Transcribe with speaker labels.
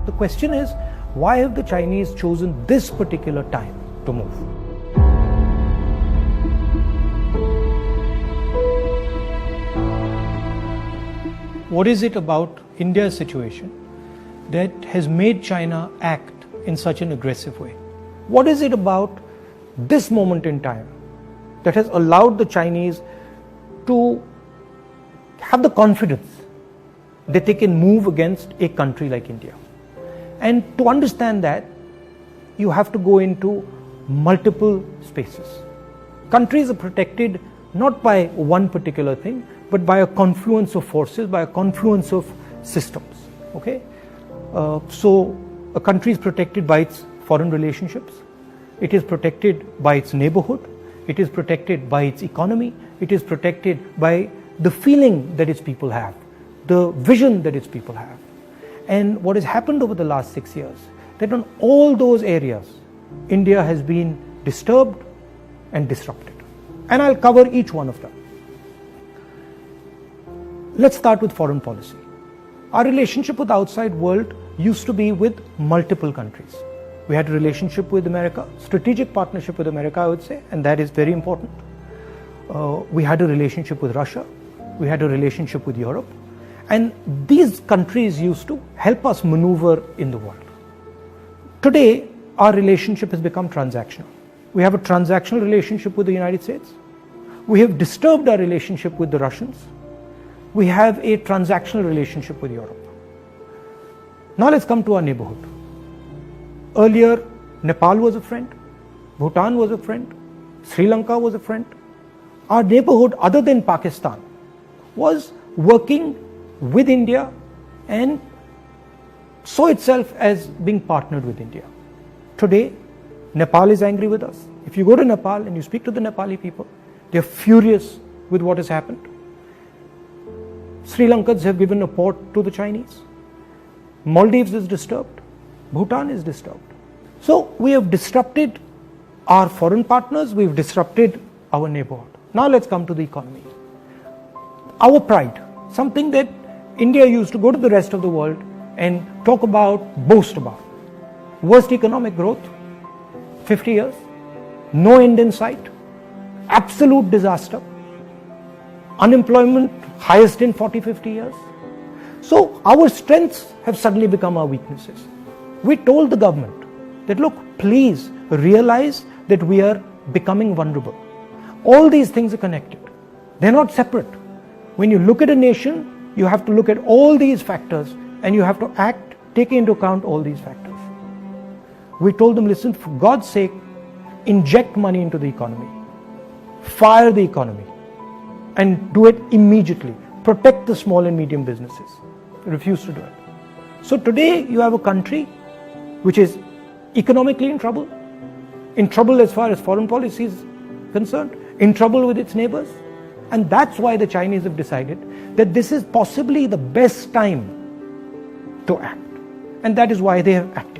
Speaker 1: The question is, why have the Chinese chosen this particular time to move? What is it about India's situation that has made China act in such an aggressive way? What is it about this moment in time that has allowed the Chinese to have the confidence that they can move against a country like India? And to understand that, you have to go into multiple spaces. Countries are protected not by one particular thing, but by a confluence of forces, by a confluence of systems. Okay? So a country is protected by its foreign relationships, it is protected by its neighborhood, it is protected by its economy, it is protected by the feeling that its people have, the vision that its people have. And what has happened over the last 6 years, that on all those areas, India has been disturbed and disrupted. And I'll cover each one of them. Let's start with foreign policy. Our relationship with the outside world used to be with multiple countries. We had a relationship with America, strategic partnership with America, I would say, and that is very important. We had a relationship with Russia. We had a relationship with Europe. And these countries used to help us maneuver in the world. Today, our relationship has become transactional. We have a transactional relationship with the United States. We have disturbed our relationship with the Russians. We have a transactional relationship with Europe. Now let's come to our neighborhood. Earlier, Nepal was a friend, Bhutan was a friend, Sri Lanka was a friend. Our neighborhood, other than Pakistan, was working with India and saw itself as being partnered with India. Today, Nepal is angry with us. If you go to Nepal and you speak to the Nepali people, they're furious with what has happened. Sri Lankans have given a port to the Chinese. Maldives is disturbed. Bhutan is disturbed. So we have disrupted our foreign partners, we've disrupted our neighborhood. Now let's come to the economy. Our pride, something that India used to go to the rest of the world and talk about, boast about. Worst economic growth, 50 years, no end in sight, absolute disaster, unemployment highest in 40-50 years. So our strengths have suddenly become our weaknesses. We told the government that, look, please realize that we are becoming vulnerable. All these things are connected. They're not separate. When you look at a nation, you have to look at all these factors and you have to act, take into account all these factors. We told them, listen, for God's sake, inject money into the economy. Fire the economy and do it immediately. Protect the small and medium businesses. They refused to do it. So today you have a country which is economically in trouble as far as foreign policy is concerned, in trouble with its neighbors. And that's why the Chinese have decided that this is possibly the best time to act. And that is why they have acted.